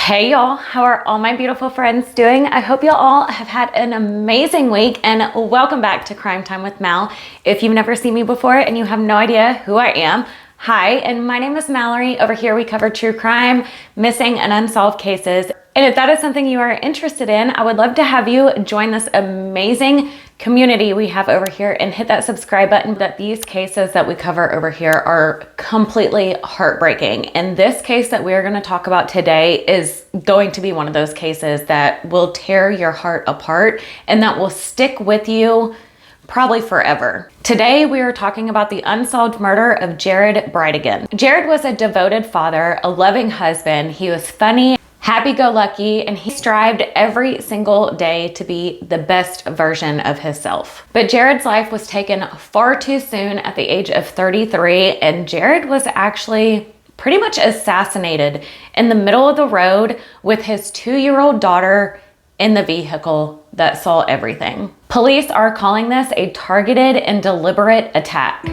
Hey y'all, how are all my beautiful friends doing? I hope y'all all have had an amazing week and welcome back to Crime Time with Mal. If you've never seen me before and you have no idea who I am, hi, and my name is Mallory. Over here we cover true crime, missing and unsolved cases. And if that is something you are interested in, I would love to have you join this amazing community we have over here and hit that subscribe button. That these cases that we cover over here are completely heartbreaking. And this case that we're going to talk about today is going to be one of those cases that will tear your heart apart and that will stick with you probably forever. Today, we are talking about the unsolved murder of Jared Bridegan. Jared was a devoted father, a loving husband. He was funny, happy-go-lucky, and he strived every single day to be the best version of himself. But Jared's life was taken far too soon at the age of 33, and Jared was actually pretty much assassinated in the middle of the road with his 2-year-old daughter in the vehicle that saw everything. Police are calling this a targeted and deliberate attack.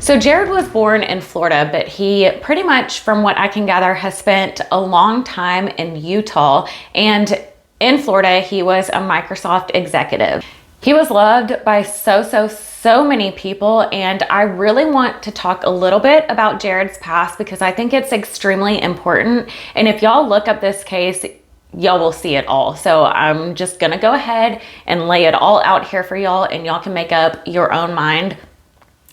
So Jared was born in Florida, but he pretty much, from what I can gather, has spent a long time in Utah. And in Florida, he was a Microsoft executive. He was loved by so many people. And I really want to talk a little bit about Jared's past because I think it's extremely important. And if y'all look up this case, y'all will see it all. So I'm just gonna go ahead and lay it all out here for y'all, and y'all can make up your own mind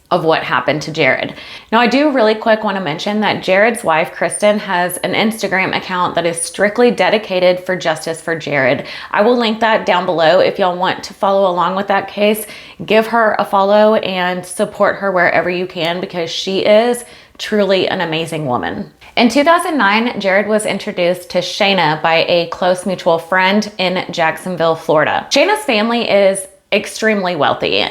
of what happened to Jared. Now, I do really quick want to mention that Jared's wife, Kristen, has an Instagram account that is strictly dedicated for justice for Jared. I will link that down below if y'all want to follow along with that case. Give her a follow and support her wherever you can because she is truly an amazing woman. In 2009, Jared was introduced to Shayna by a close mutual friend in Jacksonville, Florida. Shayna's family is extremely wealthy.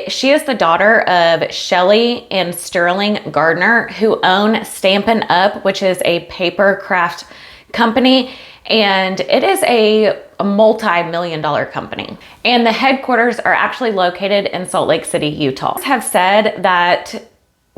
She is the daughter of Shelly and Sterling Gardner, who own Stampin' Up, which is a paper craft company, and it is a multi-million-dollar company. And the headquarters are actually located in Salt Lake City, Utah. Have said that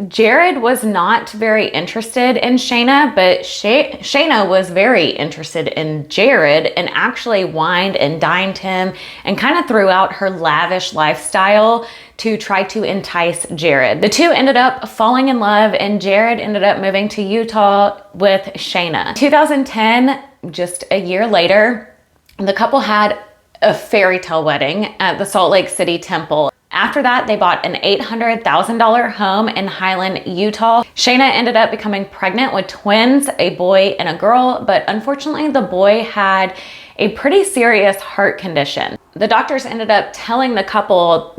Jared was not very interested in Shayna, but Shayna was very interested in Jared and actually wined and dined him and kind of threw out her lavish lifestyle to try to entice Jared. The two ended up falling in love, and Jared ended up moving to Utah with Shayna. 2010, just a year later, the couple had a fairy tale wedding at the Salt Lake City Temple. After that, they bought an $800,000 home in Highland, Utah. Shayna ended up becoming pregnant with twins, a boy and a girl, but unfortunately the boy had a pretty serious heart condition. The doctors ended up telling the couple,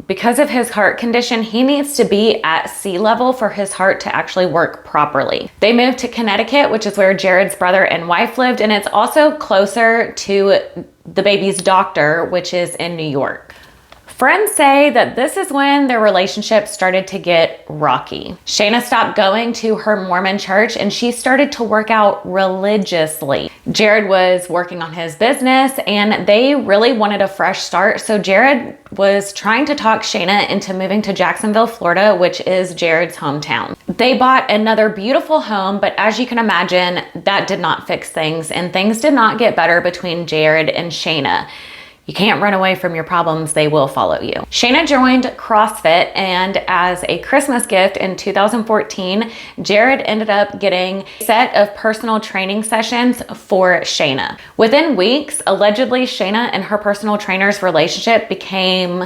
because of his heart condition, he needs to be at sea level for his heart to actually work properly. They moved to Connecticut, which is where Jared's brother and wife lived, and it's also closer to the baby's doctor, which is in New York. Friends say that this is when their relationship started to get rocky. Shayna stopped going to her Mormon church and she started to work out religiously. Jared was working on his business and they really wanted a fresh start. So Jared was trying to talk Shayna into moving to Jacksonville, Florida, which is Jared's hometown. They bought another beautiful home, but as you can imagine, that did not fix things and things did not get better between Jared and Shayna. You can't run away from your problems, they will follow you. Shayna joined CrossFit, and as a Christmas gift in 2014, Jared ended up getting a set of personal training sessions for Shayna. Within weeks, allegedly, Shayna and her personal trainer's relationship became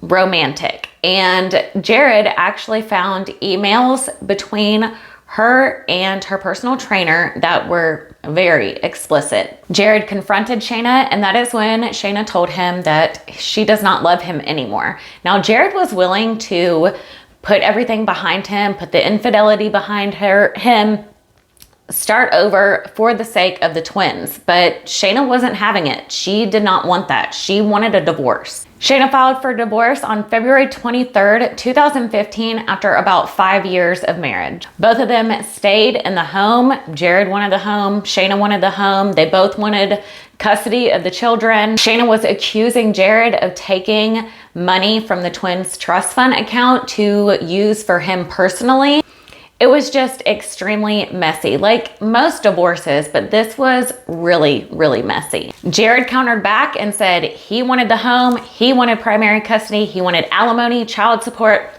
romantic, and Jared actually found emails between her and her personal trainer that were very explicit. Jared confronted Shayna, and that is when Shayna told him that she does not love him anymore. Now, Jared was willing to put everything behind him, put the infidelity behind him, start over for the sake of the twins, but Shayna wasn't having it. She did not want that. She wanted a divorce. Shayna filed for divorce on February 23rd, 2015, after about 5 years of marriage. Both of them stayed in the home. Jared wanted the home. Shayna wanted the home. They both wanted custody of the children. Shayna was accusing Jared of taking money from the twins' trust fund account to use for him personally. It was just extremely messy, like most divorces, but this was really, really messy. Jared countered back and said he wanted the home, he wanted primary custody, he wanted alimony, child support,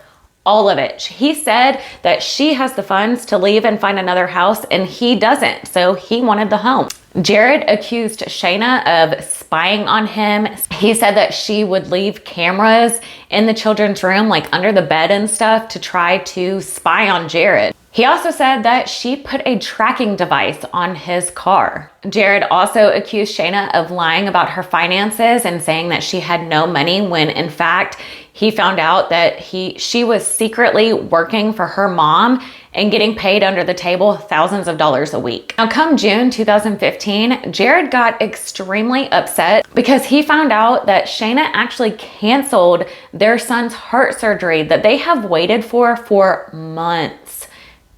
all of it. He said that she has the funds to leave and find another house and he doesn't, so he wanted the home. Jared accused Shayna of spying on him. He said that she would leave cameras in the children's room, like under the bed and stuff, to try to spy on Jared. He also said that she put a tracking device on his car. Jared also accused Shayna of lying about her finances and saying that she had no money, when in fact he found out that she was secretly working for her mom and getting paid under the table thousands of dollars a week. Now, come June 2015, Jared got extremely upset because he found out that Shayna actually canceled their son's heart surgery that they have waited for months.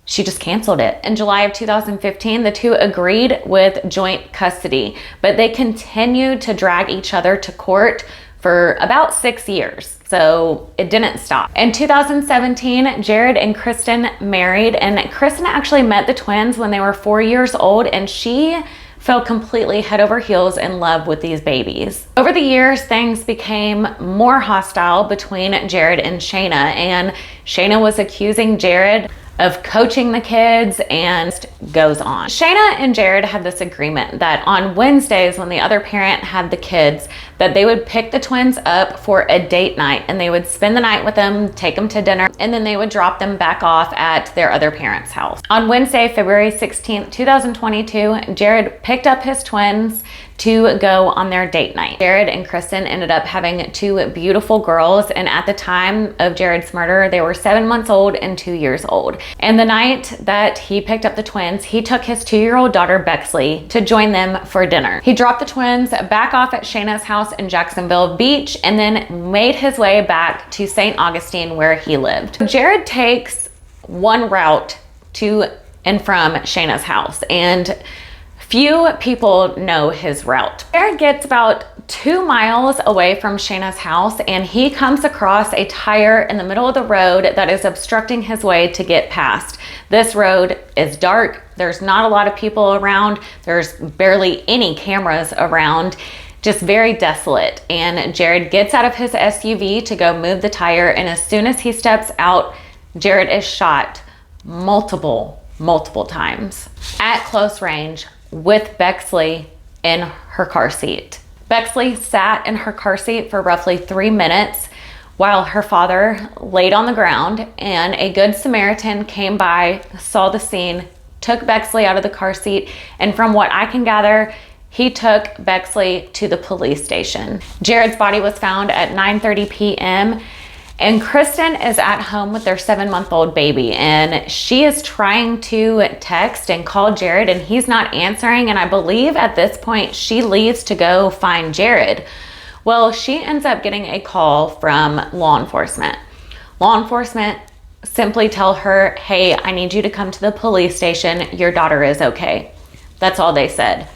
She just canceled it. In July of 2015, the two agreed with joint custody, but they continued to drag each other to court for about 6 years. So it didn't stop. In 2017, Jared and Kristen married, and Kristen actually met the twins when they were 4 years old, and she fell completely head over heels in love with these babies. Over the years, things became more hostile between Jared and Shayna, and Shayna was accusing Jared of coaching the kids and goes on. Shayna and Jared had this agreement that on Wednesdays, when the other parent had the kids, that they would pick the twins up for a date night and they would spend the night with them, take them to dinner, and then they would drop them back off at their other parent's house. On Wednesday, February 16th, 2022, Jared picked up his twins to go on their date night. Jared and Kristen ended up having two beautiful girls, and at the time of Jared's murder, they were 7 months old and 2 years old. And the night that he picked up the twins, he took his 2-year-old daughter Bexley to join them for dinner. He dropped the twins back off at Shayna's house in Jacksonville Beach and then made his way back to St. Augustine, where he lived. Jared takes one route to and from Shayna's house, and few people know his route. Jared gets about 2 miles away from Shayna's house and he comes across a tire in the middle of the road that is obstructing his way to get past. This road is dark. There's not a lot of people around. There's barely any cameras around. Just very desolate. And Jared gets out of his SUV to go move the tire, and as soon as he steps out, Jared is shot multiple times at close range with Bexley in her car seat. Bexley sat in her car seat for roughly 3 minutes while her father laid on the ground, and a good Samaritan came by, saw the scene, took Bexley out of the car seat, and from what I can gather, he took Bexley to the police station. Jared's body was found at 9:30 p.m. and Kristen is at home with their 7-month-old baby, and she is trying to text and call Jared and he's not answering, and I believe at this point she leaves to go find Jared. Well, she ends up getting a call from law enforcement. Law enforcement simply tell her, hey, I need you to come to the police station. Your daughter is okay. That's all they said.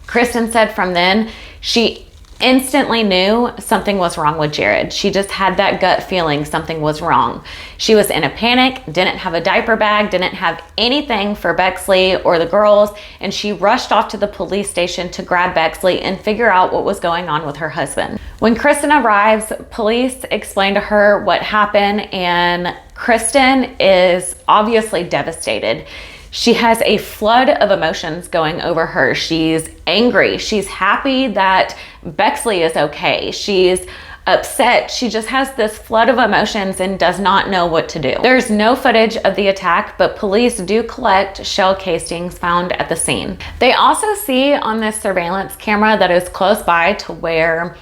Kristen said from then, she instantly knew something was wrong with Jared. She just had that gut feeling something was wrong. She was in a panic, didn't have a diaper bag, didn't have anything for Bexley or the girls, and she rushed off to the police station to grab Bexley and figure out what was going on with her husband. When Kristen arrives, police explain to her what happened, and Kristen is obviously devastated. She has a flood of emotions going over her. She's angry. She's happy that Bexley is okay. She's upset. She just has this flood of emotions and does not know what to do. There's no footage of the attack, but police do collect shell casings found at the scene. They also see on this surveillance camera that is close by to where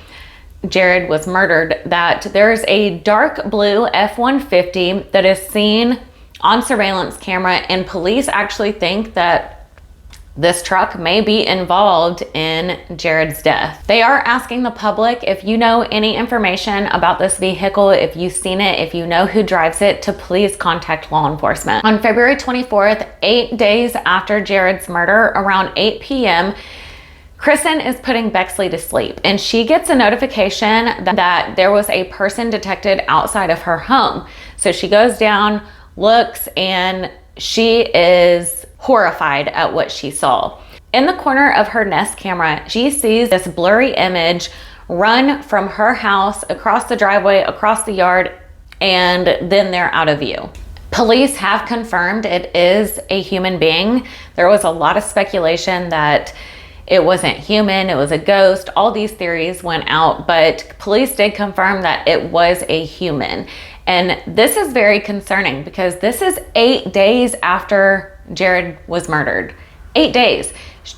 Jared was murdered that there's a dark blue F-150 that is seen on surveillance camera, and police actually think that this truck may be involved in Jared's death. They are asking the public, if you know any information about this vehicle, if you've seen it, if you know who drives it, to please contact law enforcement. On February 24th, 8 days after Jared's murder, around 8 p.m., Kristen is putting Bexley to sleep, and she gets a notification that there was a person detected outside of her home. So she goes down, looks, and she is horrified at what she saw. In the corner of her Nest camera, she sees this blurry image run from her house across the driveway, across the yard, and then they're out of view. Police have confirmed it is a human being. There was a lot of speculation that it wasn't human, it was a ghost. All these theories went out, but police did confirm that it was a human. And this is very concerning because this is 8 days after Jared was murdered. 8 days.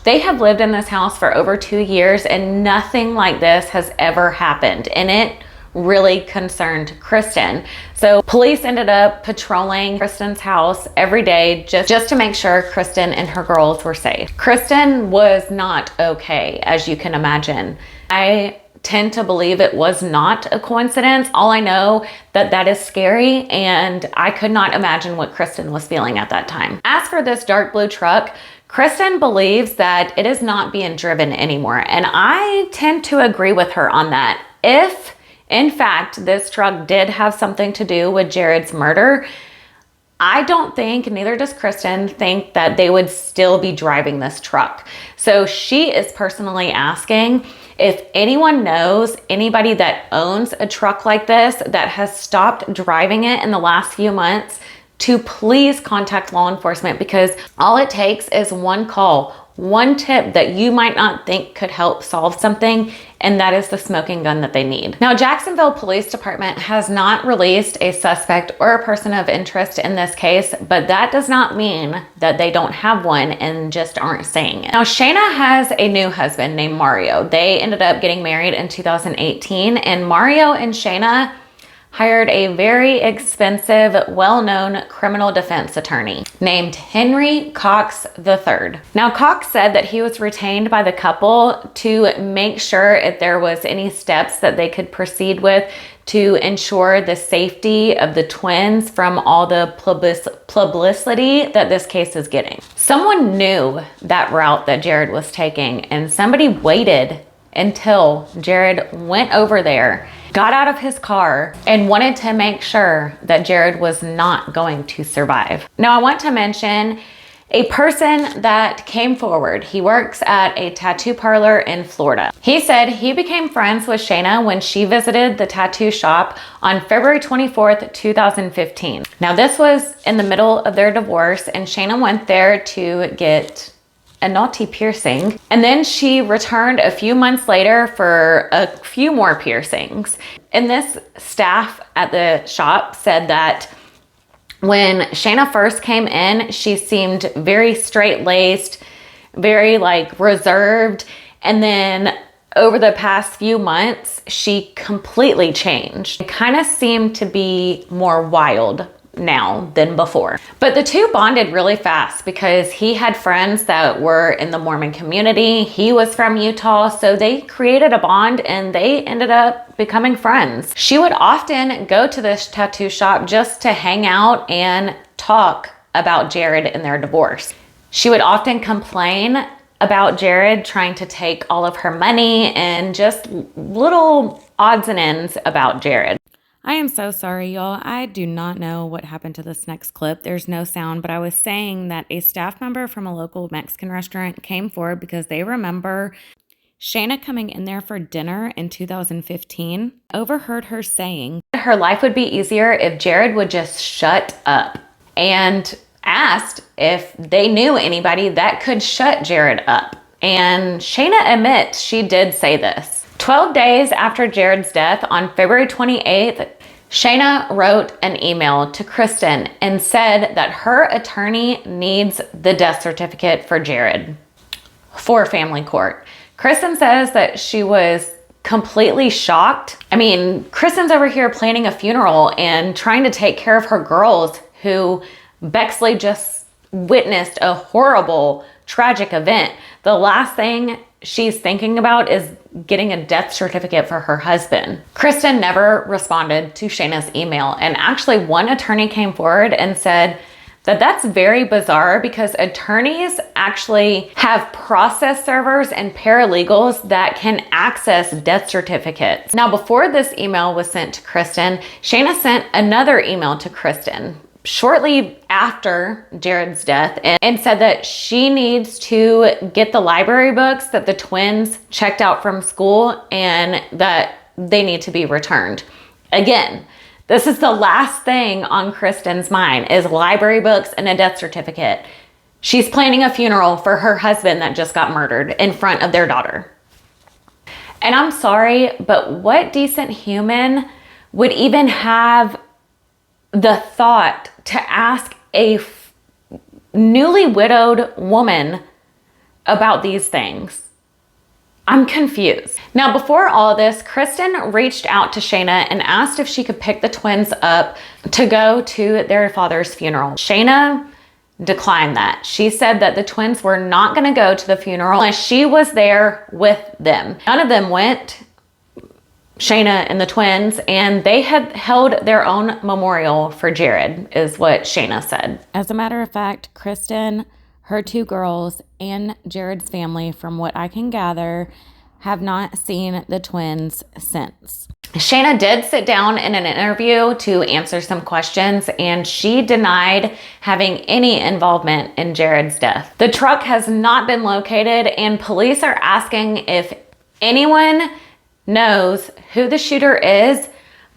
They have lived in this house for over 2 years and nothing like this has ever happened. And it really concerned Kristen. So police ended up patrolling Kristen's house every day just to make sure Kristen and her girls were safe. Kristen was not okay, as you can imagine. I tend to believe it was not a coincidence. All I know that is scary, and I could not imagine what Kristen was feeling at that time. As for this dark blue truck, Kristen believes that it is not being driven anymore, and I tend to agree with her on that. If in fact this truck did have something to do with Jared's murder, I don't think, neither does Kristen, think that they would still be driving this truck. So she is personally asking if anyone knows anybody that owns a truck like this that has stopped driving it in the last few months, to please contact law enforcement, because all it takes is one call, one tip that you might not think could help solve something, and that is the smoking gun that they need. Now, Jacksonville Police Department has not released a suspect or a person of interest in this case, but that does not mean that they don't have one and just aren't saying it. Now, Shayna has a new husband named Mario. They ended up getting married in 2018, and Mario and Shayna hired a very expensive, well-known criminal defense attorney named Henry Cox III. Now, Cox said that he was retained by the couple to make sure if there was any steps that they could proceed with to ensure the safety of the twins from all the publicity that this case is getting. Someone knew that route that Jared was taking, and somebody waited until Jared went over there, got out of his car, and wanted to make sure that Jared was not going to survive. Now, I want to mention a person that came forward. He works at a tattoo parlor in Florida. He said he became friends with Shayna when she visited the tattoo shop on February 24th, 2015. Now, this was in the middle of their divorce, and Shayna went there to get a naughty piercing, and then she returned a few months later for a few more piercings. And this staff at the shop said that when Shayna first came in, she seemed very straight-laced, very reserved, and then over the past few months, she completely changed. It kind of seemed to be more wild now than before. But the two bonded really fast because he had friends that were in the Mormon community. He was from Utah, so they created a bond and they ended up becoming friends. She would often go to this tattoo shop just to hang out and talk about Jared and their divorce. She would often complain about Jared trying to take all of her money and just little odds and ends about Jared. I am so sorry, y'all. I do not know what happened to this next clip. There's no sound, but I was saying that a staff member from a local Mexican restaurant came forward because they remember Shayna coming in there for dinner in 2015, overheard her saying her life would be easier if Jared would just shut up, and asked if they knew anybody that could shut Jared up. And Shayna admits she did say this. 12 days after Jared's death, on February 28th, Shayna wrote an email to Kristen and said that her attorney needs the death certificate for Jared for family court. Kristen says that she was completely shocked. I mean, Kristen's over here planning a funeral and trying to take care of her girls who Bexley just witnessed a horrible tragic event, the last thing she's thinking about is getting a death certificate for her husband. Kristen never responded to Shayna's email, and actually one attorney came forward and said that that's very bizarre because attorneys actually have process servers and paralegals that can access death certificates. Now, before this email was sent to Kristen, Shayna sent another email to Kristen shortly after Jared's death and said that she needs to get the library books that the twins checked out from school and that they need to be returned. Again, this is the last thing on Kristen's mind is library books and a death certificate. She's planning a funeral for her husband that just got murdered in front of their daughter. And I'm sorry, but what decent human would even have the thought to ask a newly widowed woman about these things? I'm confused. Now, before all this, Kristen reached out to Shayna and asked if she could pick the twins up to go to their father's funeral. Shayna declined that. She said that the twins were not going to go to the funeral unless she was there with them. None of them went, Shayna and the twins, and they had held their own memorial for Jared, is what Shayna said. As a matter of fact, Kristen, her two girls, and Jared's family, from what I can gather, have not seen the twins since. Shayna did sit down in an interview to answer some questions, and she denied having any involvement in Jared's death. The truck has not been located, and police are asking if anyone knows who the shooter is,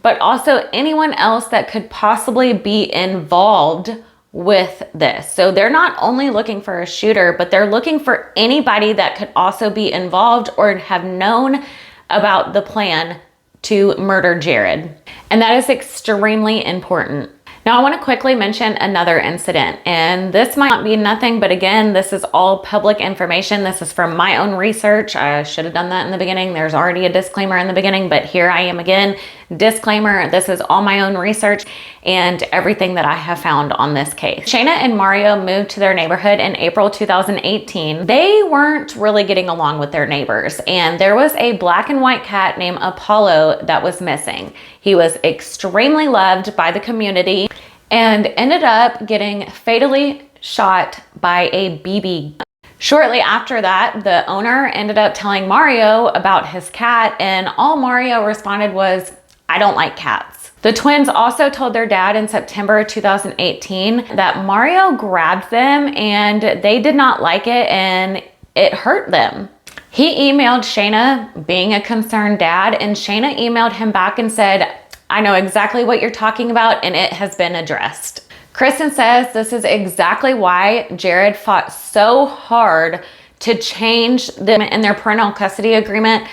but also anyone else that could possibly be involved with this. So they're not only looking for a shooter, but they're looking for anybody that could also be involved or have known about the plan to murder Jared. And that is extremely important. Now, I want to quickly mention another incident, and this might not be nothing, but again, this is all public information. This is from my own research. I should have done that in the beginning. There's already a disclaimer in the beginning, but here I am again. Disclaimer, this is all my own research and everything that I have found on this case. Shayna and Mario moved to their neighborhood in April 2018. They weren't really getting along with their neighbors, and there was a black and white cat named Apollo that was missing. He was extremely loved by the community and ended up getting fatally shot by a BB gun. Shortly after that, the owner ended up telling Mario about his cat, and all Mario responded was, "I don't like cats." The twins also told their dad in September 2018 that Mario grabbed them and they did not like it and it hurt them. He emailed Shayna, being a concerned dad, and Shayna emailed him back and said, "I know exactly what you're talking about and it has been addressed." Kristen says this is exactly why Jared fought so hard to change them in their parental custody agreement,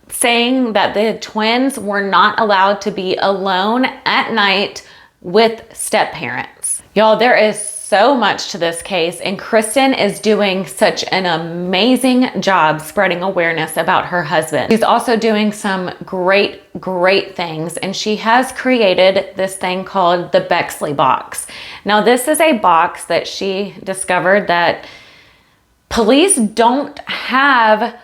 saying that the twins were not allowed to be alone at night with step-parents. Y'all, there is so much to this case, and Kristen is doing such an amazing job spreading awareness about her husband. She's also doing some great things, and she has created this thing called the Bexley box. Now, this is a box that she discovered that police don't have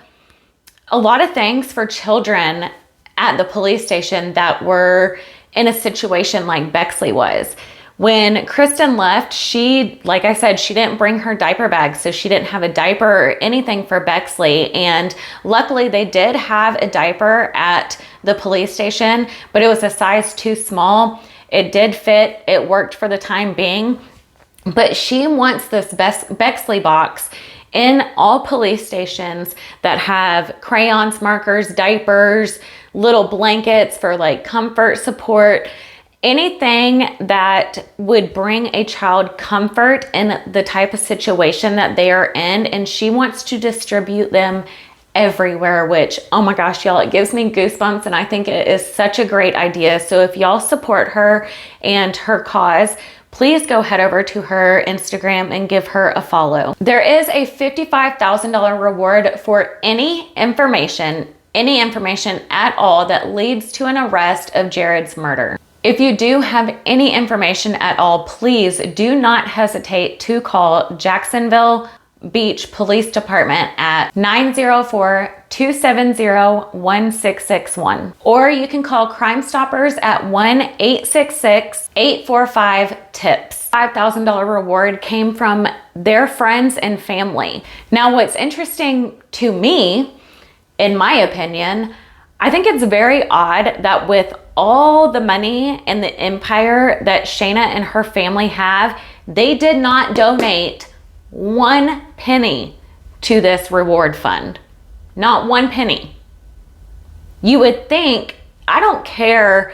a lot of things for children at the police station that were in a situation like Bexley was. When Kristen left, like I said, she didn't bring her diaper bag, so she didn't have a diaper or anything for Bexley. And luckily they did have a diaper at the police station, but it was a size too small. It did fit, it worked for the time being, but she wants this Bexley box in all police stations that have crayons, markers, diapers, little blankets for like comfort support, anything that would bring a child comfort in the type of situation that they are in. And she wants to distribute them everywhere, which, oh my gosh, y'all, it gives me goosebumps, and I think it is such a great idea. So if y'all support her and her cause, please go head over to her Instagram and give her a follow. There is a $55,000 reward for any information at all that leads to an arrest of Jared's murder. If you do have any information at all, please do not hesitate to call Jacksonville Beach Police Department at 904-270-1661. Or you can call Crime Stoppers at 1-866-845-TIPS. $5,000 reward came from their friends and family. Now, what's interesting to me, in my opinion, I think it's very odd that with all the money and the empire that Shayna and her family have, they did not donate 1 penny to this reward fund. Not 1 penny. You would think, I don't care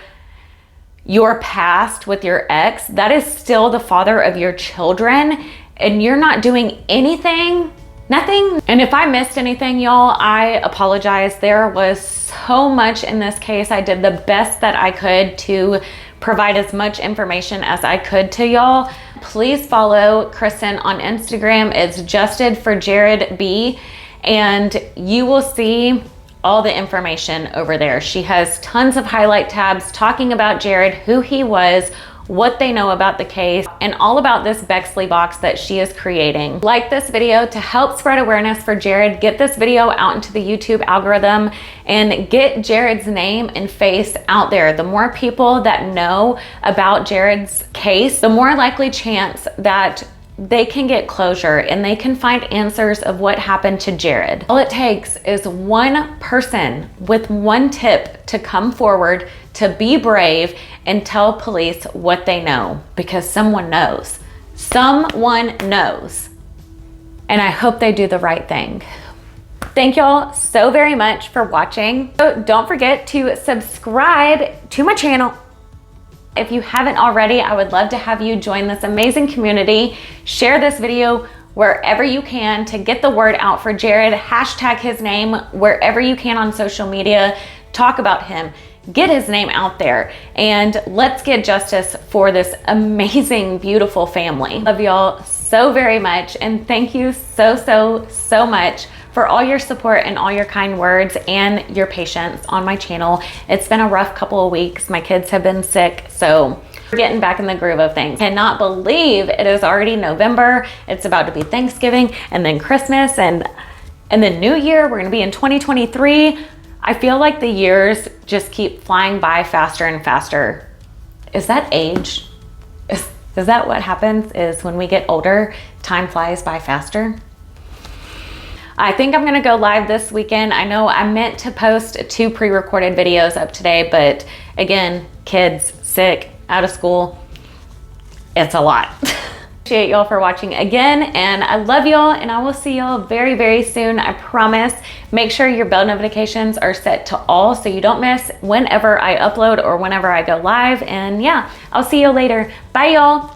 your past with your ex, that is still the father of your children, and you're not doing anything, nothing. And if I missed anything, y'all, I apologize. There was so much in this case. I did the best that I could to provide as much information as I could to y'all. Please follow Kristen on Instagram. It's Justed for Jared B, and you will see all the information over there. She has tons of highlight tabs talking about Jared, who he was, what they know about the case, and all about this Bexley box that she is creating. Like this video to help spread awareness for Jared, get this video out into the YouTube algorithm, and get Jared's name and face out there. The more people that know about Jared's case, the more likely chance that they can get closure and they can find answers of what happened to Jared. All it takes is one person with one tip to come forward, to be brave and tell police what they know, because someone knows. Someone knows. And I hope they do the right thing. Thank y'all so very much for watching. So don't forget to subscribe to my channel. If you haven't already, I would love to have you join this amazing community. Share this video wherever you can to get the word out for Jared. Hashtag his name wherever you can on social media. Talk about him. Get his name out there. And let's get justice for this amazing, beautiful family. Love y'all so very much. And thank you so much for all your support and all your kind words and your patience on my channel. It's been a rough couple of weeks. My kids have been sick, so we're getting back in the groove of things. Cannot believe it is already November. It's about to be Thanksgiving and then Christmas and then New Year. We're gonna be in 2023. I feel like the years just keep flying by faster and faster. Is that age? Is that what happens, is when we get older, time flies by faster? I think I'm gonna go live this weekend. I know I meant to post 2 pre-recorded videos up today, but again, kids, sick, out of school, it's a lot. Appreciate y'all for watching again, and I love y'all, and I will see y'all very soon, I promise. Make sure your bell notifications are set to all so you don't miss whenever I upload or whenever I go live, and yeah, I'll see you later. Bye y'all.